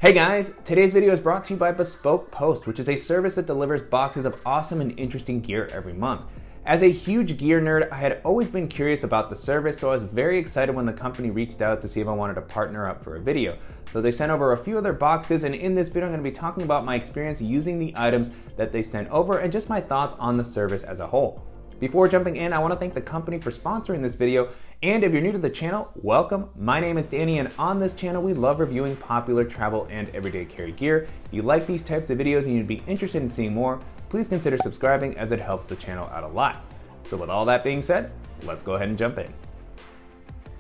Hey guys, today's video is brought to you by Bespoke Post, which is a service that delivers boxes of awesome and interesting gear every month. As a huge gear nerd, I had always been curious about the service, so I was very excited when the company reached out to see if I wanted to partner up for a video. So they sent over a few of their boxes, and in this video I'm going to be talking about my experience using the items that they sent over and just my thoughts on the service as a whole. Before jumping in, I want to thank the company for sponsoring this video, and if you're new to the channel, welcome. My name is Danny, and on this channel we love reviewing popular travel and everyday carry gear. If you like these types of videos and you'd be interested in seeing more, please consider subscribing as it helps the channel out a lot. So with all that being said, let's go ahead and jump in.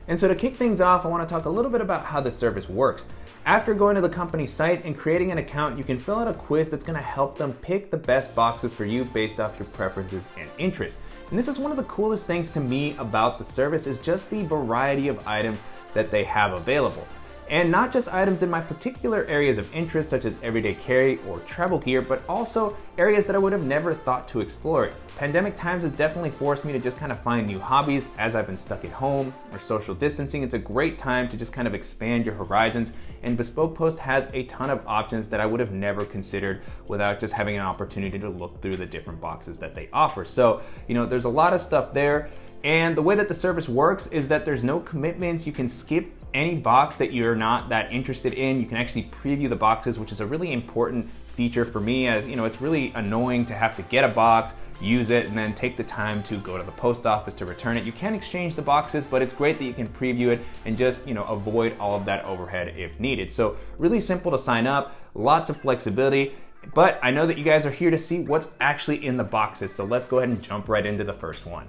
And so to kick things off, I want to talk a little bit about how the service works. After going to the company's site and creating an account, you can fill out a quiz that's going to help them pick the best boxes for you based off your preferences and interests. And this is one of the coolest things to me about the service, is just the variety of items that they have available. And not just items in my particular areas of interest, such as everyday carry or travel gear, but also areas that I would have never thought to explore. Pandemic times has definitely forced me to just kind of find new hobbies as I've been stuck at home or social distancing. It's a great time to just kind of expand your horizons, and Bespoke Post has a ton of options that I would have never considered without just having an opportunity to look through the different boxes that they offer. So, there's a lot of stuff there. And the way that the service works is that there's no commitments. You can skip any box that you're not that interested in. You can actually preview the boxes, which is a really important feature for me, as it's really annoying to have to get a box, use it, and then take the time to go to the post office to return it. You can exchange the boxes, but it's great that you can preview it and just avoid all of that overhead if needed. So really simple to sign up, lots of flexibility. But I know that you guys are here to see what's actually in the boxes, so let's go ahead and jump right into the first one.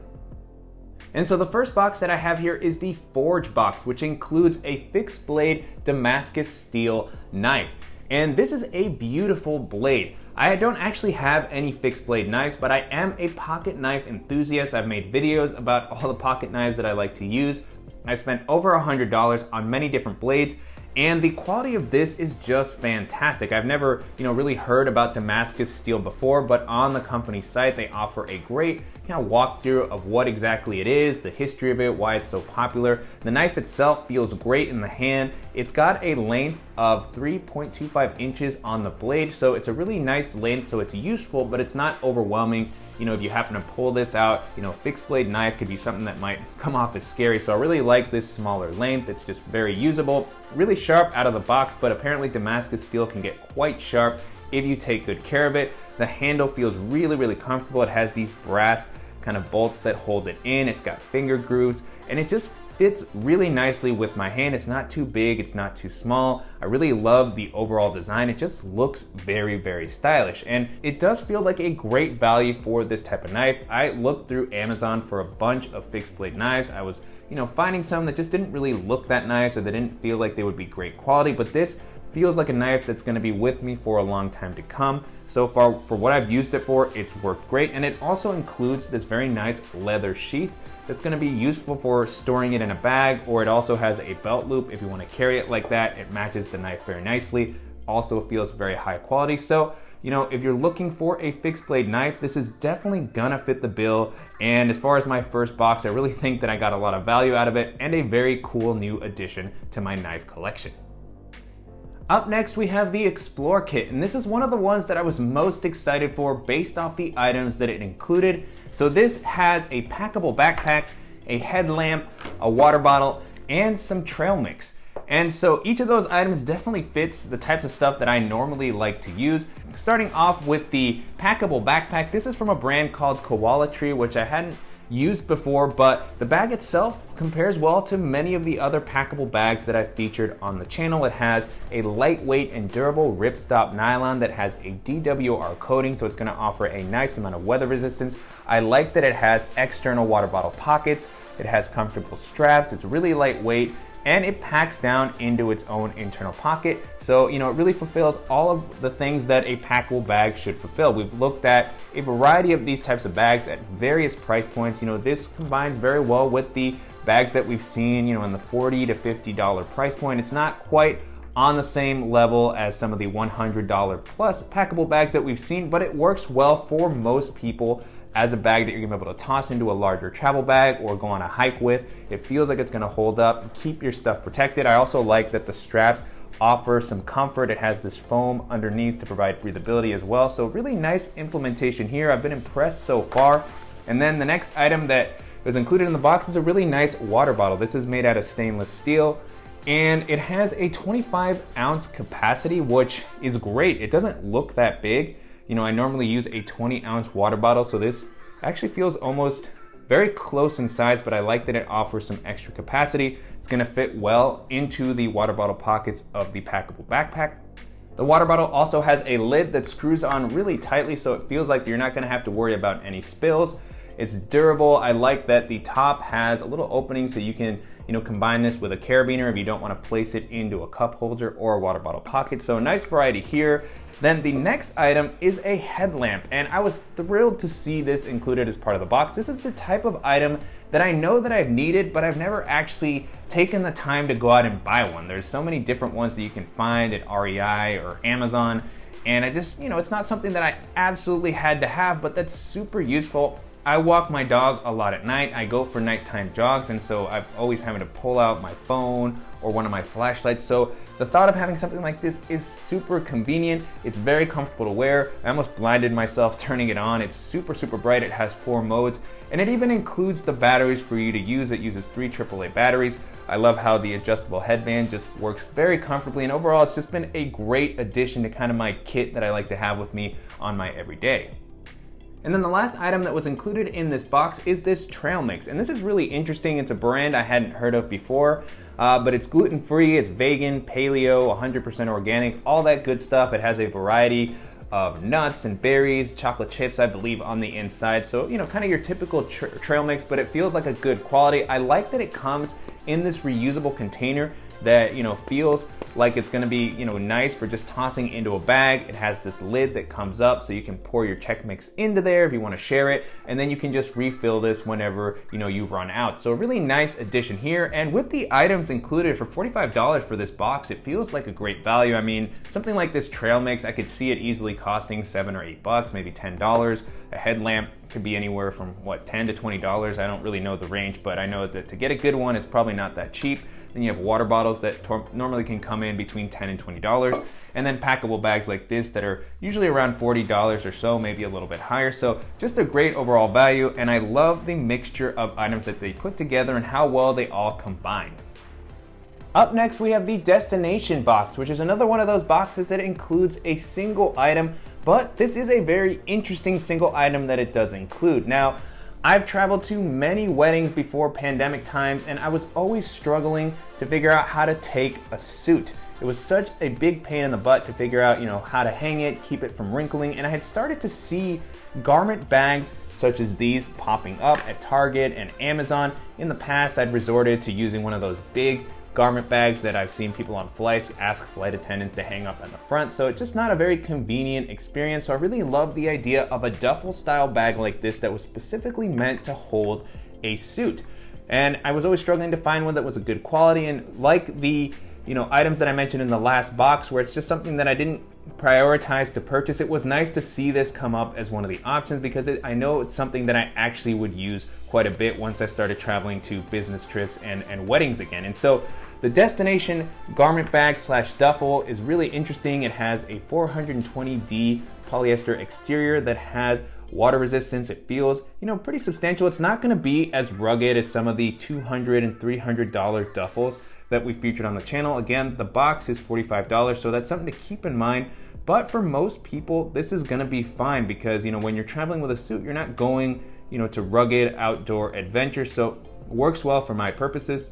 And so the first box that I have here is the Forge box, which includes a fixed blade Damascus steel knife. And this is a beautiful blade. I don't actually have any fixed blade knives, but I am a pocket knife enthusiast. I've made videos about all the pocket knives that I like to use. I spent over $100 on many different blades, and the quality of this is just fantastic. I've never, really heard about Damascus steel before, but on the company site, they offer a great walkthrough of what exactly it is, the history of it, why it's so popular. The knife itself feels great in the hand. It's got a length of 3.25 inches on the blade, so it's a really nice length, so it's useful, but it's not overwhelming. If you happen to pull this out, fixed blade knife could be something that might come off as scary. So I really like this smaller length. It's just very usable, really sharp out of the box, but apparently Damascus steel can get quite sharp if you take good care of it. The handle feels really, really comfortable. It has these brass kind of bolts that hold it in. It's got finger grooves, and it just fits really nicely with my hand. It's not too big, it's not too small. I really love the overall design. It just looks very, very stylish, and it does feel like a great value for this type of knife. I looked through Amazon for a bunch of fixed blade knives. I was, finding some that just didn't really look that nice, or they didn't feel like they would be great quality, but this feels like a knife that's going to be with me for a long time to come. So far, for what I've used it for, it's worked great, and it also includes this very nice leather sheath that's going to be useful for storing it in a bag, or it also has a belt loop if you want to carry it like that. It matches the knife very nicely. Also feels very high quality. So, if you're looking for a fixed blade knife, this is definitely gonna fit the bill. And as far as my first box, I really think that I got a lot of value out of it and a very cool new addition to my knife collection. Up next, we have the Explore Kit, and this is one of the ones that I was most excited for based off the items that it included. So this has a packable backpack, a headlamp, a water bottle, and some trail mix. And so each of those items definitely fits the types of stuff that I normally like to use. Starting off with the packable backpack, this is from a brand called Koala Tree, which I hadn't used before, but the bag itself compares well to many of the other packable bags that I've featured on the channel. It has a lightweight and durable ripstop nylon that has a DWR coating, so it's going to offer a nice amount of weather resistance. I like that it has external water bottle pockets. It has comfortable straps. It's really lightweight, and it packs down into its own internal pocket. So, it really fulfills all of the things that a packable bag should fulfill. We've looked at a variety of these types of bags at various price points. This combines very well with the bags that we've seen, in the $40 to $50 price point. It's not quite on the same level as some of the $100 plus packable bags that we've seen, but it works well for most people as a bag that you're gonna be able to toss into a larger travel bag or go on a hike with. It feels like it's gonna hold up and keep your stuff protected. I also like that the straps offer some comfort. It has this foam underneath to provide breathability as well. So really nice implementation here. I've been impressed so far. And then the next item that was included in the box is a really nice water bottle. This is made out of stainless steel, and it has a 25-ounce capacity, which is great. It doesn't look that big. You know, I normally use a 20-ounce water bottle, so this actually feels almost very close in size, but I like that it offers some extra capacity. It's gonna fit well into the water bottle pockets of the packable backpack. The water bottle also has a lid that screws on really tightly, so it feels like you're not gonna have to worry about any spills. It's durable. I like that the top has a little opening so you can, combine this with a carabiner if you don't want to place it into a cup holder or a water bottle pocket. So a nice variety here. Then the next item is a headlamp, and I was thrilled to see this included as part of the box. This is the type of item that I know that I've needed, but I've never actually taken the time to go out and buy one. There's so many different ones that you can find at REI or Amazon, and I just, it's not something that I absolutely had to have, but that's super useful. I walk my dog a lot at night. I go for nighttime jogs, and so I'm always having to pull out my phone or one of my flashlights. So the thought of having something like this is super convenient. It's very comfortable to wear. I almost blinded myself turning it on. It's super, super bright. It has 4 modes, and it even includes the batteries for you to use. It uses 3 AAA batteries. I love how the adjustable headband just works very comfortably, and overall it's just been a great addition to kind of my kit that I like to have with me on my everyday. And then the last item that was included in this box is this trail mix. And this is really interesting. It's a brand I hadn't heard of before, but it's gluten-free, it's vegan, paleo, 100% organic, all that good stuff. It has a variety of nuts and berries, chocolate chips, I believe, on the inside. So, kind of your typical trail mix, but it feels like a good quality. I like that it comes in this reusable container that, feels like it's gonna be, nice for just tossing into a bag. It has this lid that comes up so you can pour your Chex Mix into there if you wanna share it, and then you can just refill this whenever, you run out. So a really nice addition here, and with the items included for $45 for this box, it feels like a great value. I mean, something like this trail mix, I could see it easily costing $7 or $8, maybe $10. A headlamp could be anywhere from $10 to $20. I don't really know the range, but I know that to get a good one, it's probably not that cheap. Then you have water bottles that normally can come in between $10 and $20. And then packable bags like this that are usually around $40 or so, maybe a little bit higher. So just a great overall value. And I love the mixture of items that they put together and how well they all combine. Up next, we have the destination box, which is another one of those boxes that includes a single item, but this is a very interesting single item that it does include. Now, I've traveled to many weddings before pandemic times, and I was always struggling to figure out how to take a suit. It was such a big pain in the butt to figure out, how to hang it, keep it from wrinkling, and I had started to see garment bags such as these popping up at Target and Amazon. In the past, I'd resorted to using one of those big garment bags that I've seen people on flights ask flight attendants to hang up in the front, so it's just not a very convenient experience. So I really love the idea of a duffel style bag like this that was specifically meant to hold a suit. And I was always struggling to find one that was a good quality, and like the items that I mentioned in the last box where it's just something that I didn't prioritize to purchase, it was nice to see this come up as one of the options because I know it's something that I actually would use quite a bit once I started traveling to business trips and weddings again. And so the destination garment bag / duffel is really interesting. It has a 420D polyester exterior that has water resistance. It feels, pretty substantial. It's not going to be as rugged as some of the $200 and $300 duffels that we featured on the channel. Again, the box is $45, so that's something to keep in mind. But for most people, this is going to be fine because, when you're traveling with a suit, you're not going, to rugged outdoor adventures. So it works well for my purposes.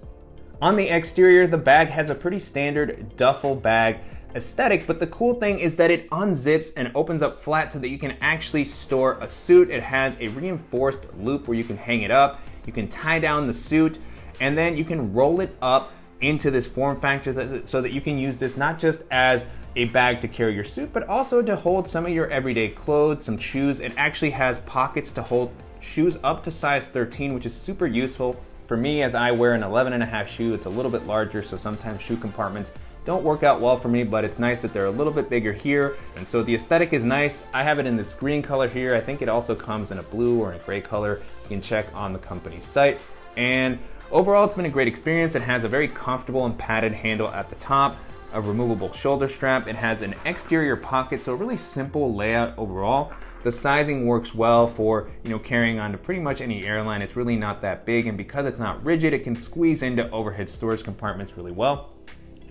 On the exterior, the bag has a pretty standard duffel bag aesthetic, but the cool thing is that it unzips and opens up flat so that you can actually store a suit. It has a reinforced loop where you can hang it up, you can tie down the suit, and then you can roll it up into this form factor so that you can use this not just as a bag to carry your suit, but also to hold some of your everyday clothes, some shoes. It actually has pockets to hold shoes up to size 13, which is super useful. For me, as I wear an 11.5 shoe, it's a little bit larger, so sometimes shoe compartments don't work out well for me, but it's nice that they're a little bit bigger here. And so the aesthetic is nice. I have it in this green color here. I think it also comes in a blue or in a gray color. You can check on the company's site. And overall, it's been a great experience. It has a very comfortable and padded handle at the top. a removable shoulder strap. It has an exterior pocket, so a really simple layout overall. The sizing works well for, carrying onto pretty much any airline. It's really not that big, and because it's not rigid, it can squeeze into overhead storage compartments really well.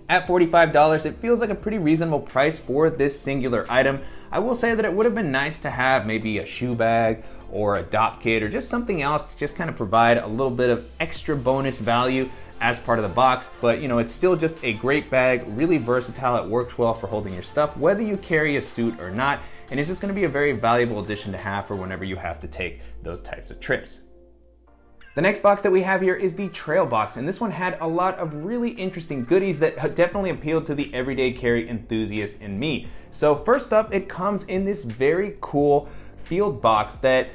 At $45, it feels like a pretty reasonable price for this singular item. I will say that it would have been nice to have maybe a shoe bag or a dop kit or just something else to just kind of provide a little bit of extra bonus value as part of the box, but it's still just a great bag, really versatile. It works well for holding your stuff, whether you carry a suit or not, and it's just going to be a very valuable addition to have for whenever you have to take those types of trips. The next box that we have here is the Trail box, and this one had a lot of really interesting goodies that definitely appealed to the everyday carry enthusiast in me. So first up, it comes in this very cool field box that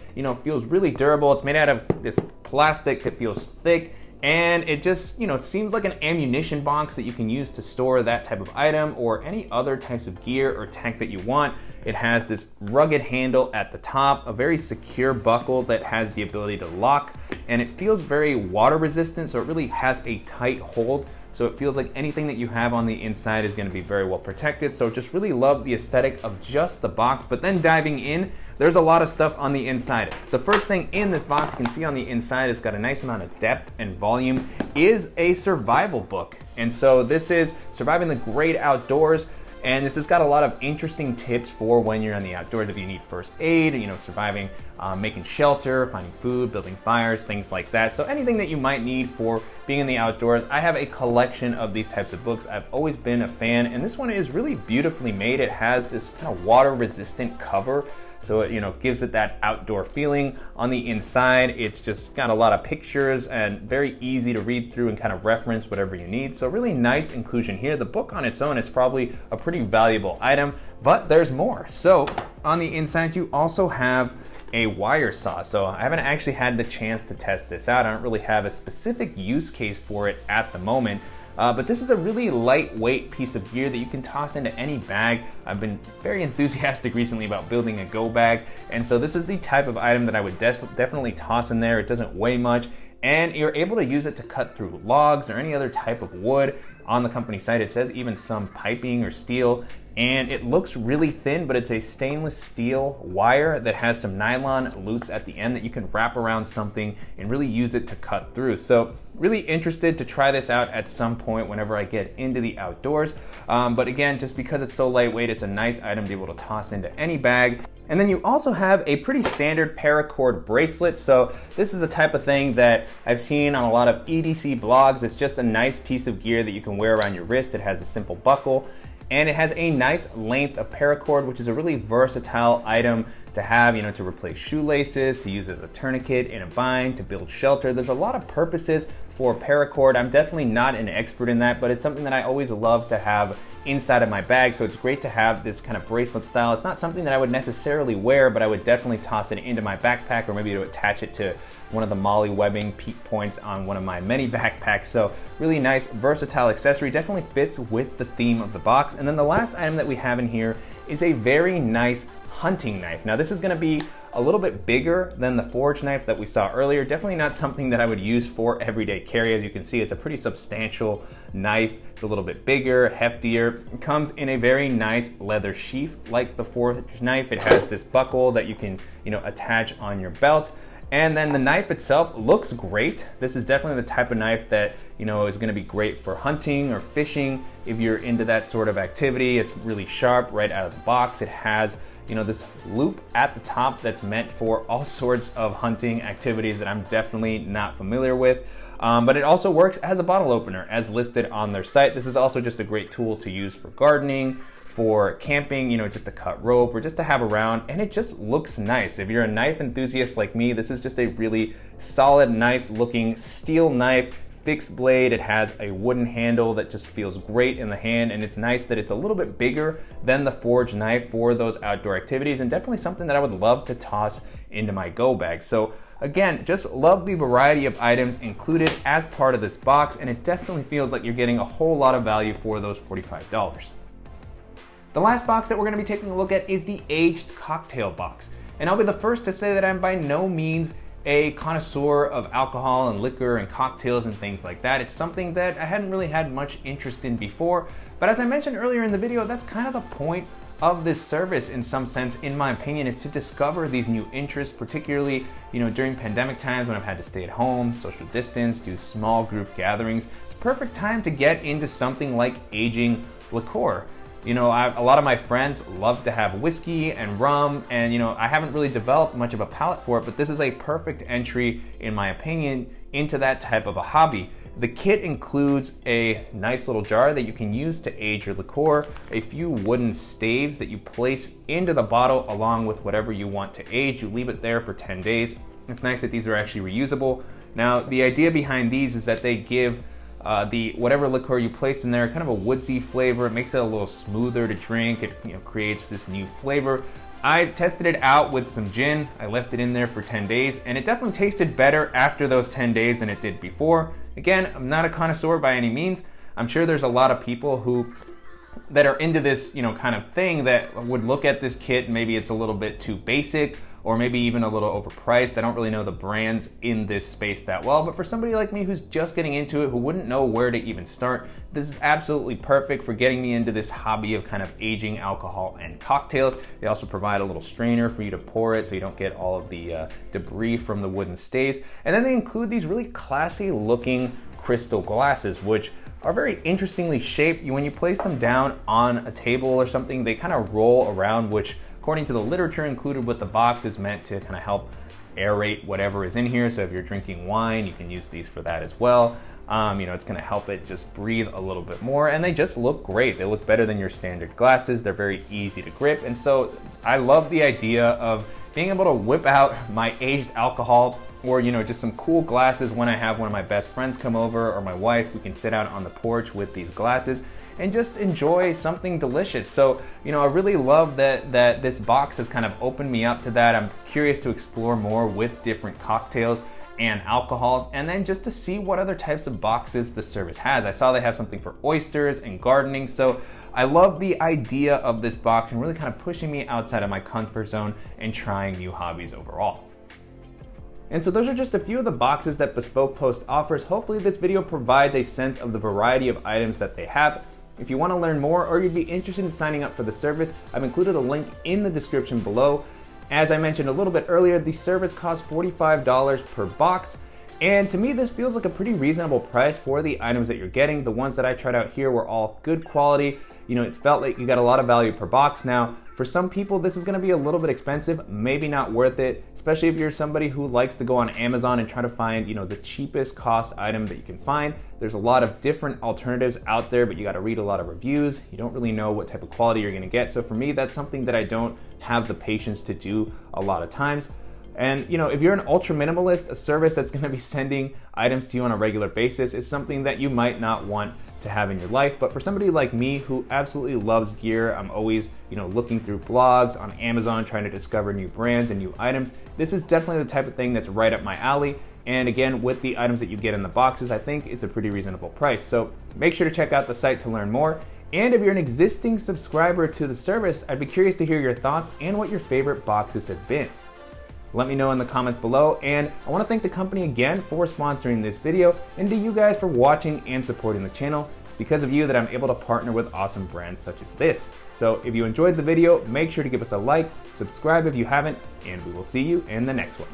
feels really durable. It's made out of this plastic that feels thick, and it just it seems like an ammunition box that you can use to store that type of item or any other types of gear or tech that you want. It has this rugged handle at the top, a very secure buckle that has the ability to lock, and it feels very water resistant, so it really has a tight hold. So it feels like anything that you have on the inside is going to be very well protected. So just really love the aesthetic of just the box. But then diving in, there's a lot of stuff on the inside. The first thing in this box you can see on the inside, it's got a nice amount of depth and volume, is a survival book. And so this is Surviving the Great Outdoors. And this has got a lot of interesting tips for when you're in the outdoors. If you need first aid, surviving, making shelter, finding food, building fires, things like that. So anything that you might need for being in the outdoors. I have a collection of these types of books. I've always been a fan, and this one is really beautifully made. It has this kind of water resistant cover, so it gives it that outdoor feeling. On the inside, it's just got a lot of pictures and very easy to read through and kind of reference whatever you need. So really nice inclusion here. The book on its own is probably a pretty valuable item, but there's more. So on the inside, you also have a wire saw. So I haven't actually had the chance to test this out. I don't really have a specific use case for it at the moment. But this is a really lightweight piece of gear that you can toss into any bag. I've been very enthusiastic recently about building a go bag, and so this is the type of item that I would definitely toss in there. It doesn't weigh much, and you're able to use it to cut through logs or any other type of wood. On the company site, it says even some piping or steel, and it looks really thin, but it's a stainless steel wire that has some nylon loops at the end that you can wrap around something and really use it to cut through. So really interested to try this out at some point whenever I get into the outdoors. But again, just because it's so lightweight, it's a nice item to be able to toss into any bag. And then you also have a pretty standard paracord bracelet. So this is the type of thing that I've seen on a lot of EDC blogs. It's just a nice piece of gear that you can wear around your wrist. It has a simple buckle, and it has a nice length of paracord, which is a really versatile item to have, to replace shoelaces, to use as a tourniquet in a bind, to build shelter. There's a lot of purposes for paracord. I'm definitely not an expert in that, but it's something that I always love to have inside of my bag. So it's great to have this kind of bracelet style. It's not something that I would necessarily wear, but I would definitely toss it into my backpack, or maybe to attach it to one of the MOLLE webbing peak points on one of my many backpacks. So really nice, versatile accessory. Definitely fits with the theme of the box. And then the last item that we have in here is a very nice hunting knife. Now this is going to be a little bit bigger than the forge knife that we saw earlier. Definitely not something that I would use for everyday carry. As you can see, it's a pretty substantial knife. It's a little bit bigger, heftier. It comes in a very nice leather sheath like the forge knife. It has this buckle that you can, attach on your belt. And then the knife itself looks great. This is definitely the type of knife that, is gonna be great for hunting or fishing. If you're into that sort of activity, it's really sharp right out of the box. It has, this loop at the top that's meant for all sorts of hunting activities that I'm definitely not familiar with. But it also works as a bottle opener as listed on their site. This is also just a great tool to use for gardening, for camping, just to cut rope or just to have around, and it just looks nice. If you're a knife enthusiast like me, this is just a really solid, nice looking steel knife, fixed blade. It has a wooden handle that just feels great in the hand, and it's nice that it's a little bit bigger than the forge knife for those outdoor activities, and definitely something that I would love to toss into my go bag. So again, just love the variety of items included as part of this box, and it definitely feels like you're getting a whole lot of value for those $45. The last box that we're going to be taking a look at is the aged cocktail box. And I'll be the first to say that I'm by no means a connoisseur of alcohol and liquor and cocktails and things like that. It's something that I hadn't really had much interest in before, but as I mentioned earlier in the video, that's kind of the point of this service in some sense, in my opinion, is to discover these new interests, particularly, during pandemic times when I've had to stay at home, social distance, do small group gatherings. It's a perfect time to get into something like aging liqueur. A lot of my friends love to have whiskey and rum, and I haven't really developed much of a palate for it, but this is a perfect entry, in my opinion, into that type of a hobby. The kit includes a nice little jar that you can use to age your liqueur, a few wooden staves that you place into the bottle along with whatever you want to age. You leave it there for 10 days. It's nice that these are actually reusable. Now, the idea behind these is that they give the whatever liqueur you place in there kind of a woodsy flavor. It makes it a little smoother to drink. It creates this new flavor. I tested it out with some gin. I left it in there for 10 days, and it definitely tasted better after those 10 days than it did before. Again, I'm not a connoisseur by any means. I'm sure there's a lot of people that are into this, kind of thing that would look at this kit, maybe it's a little bit too basic, or maybe even a little overpriced. I don't really know the brands in this space that well, but for somebody like me who's just getting into it, who wouldn't know where to even start, this is absolutely perfect for getting me into this hobby of kind of aging alcohol and cocktails. They also provide a little strainer for you to pour it so you don't get all of the debris from the wooden staves. And then they include these really classy looking crystal glasses, which are very interestingly shaped. When you place them down on a table or something, they kind of roll around, which according to the literature included with the box is meant to kind of help aerate whatever is in here. So if you're drinking wine, you can use these for that as well. It's going to help it just breathe a little bit more, and they just look great. They look better than your standard glasses. They're very easy to grip, and so I love the idea of being able to whip out my aged alcohol or just some cool glasses when I have one of my best friends come over or my wife. We can sit out on the porch with these glasses and just enjoy something delicious. So, I really love that this box has kind of opened me up to that. I'm curious to explore more with different cocktails and alcohols, and then just to see what other types of boxes the service has. I saw they have something for oysters and gardening, so I love the idea of this box and really kind of pushing me outside of my comfort zone and trying new hobbies overall. And so those are just a few of the boxes that Bespoke Post offers. Hopefully this video provides a sense of the variety of items that they have. If you want to learn more or you'd be interested in signing up for the service, I've included a link in the description below. As I mentioned a little bit earlier, the service costs $45 per box, and to me this feels like a pretty reasonable price for the items that you're getting. The ones that I tried out here were all good quality. It felt like you got a lot of value per box. Now, for some people, this is going to be a little bit expensive, maybe not worth it, especially if you're somebody who likes to go on Amazon and try to find, the cheapest cost item that you can find. There's a lot of different alternatives out there, but you got to read a lot of reviews. You don't really know what type of quality you're going to get. So for me, that's something that I don't have the patience to do a lot of times. And if you're an ultra minimalist, a service that's going to be sending items to you on a regular basis is something that you might not want to have in your life. But for somebody like me who absolutely loves gear, I'm always looking through blogs on Amazon trying to discover new brands and new items. This is definitely the type of thing that's right up my alley. And again, with the items that you get in the boxes, I think it's a pretty reasonable price. So make sure to check out the site to learn more. And if you're an existing subscriber to the service, I'd be curious to hear your thoughts and what your favorite boxes have been. Let me know in the comments below, and I want to thank the company again for sponsoring this video, and to you guys for watching and supporting the channel. It's because of you that I'm able to partner with awesome brands such as this. So if you enjoyed the video, make sure to give us a like, subscribe if you haven't, and we will see you in the next one.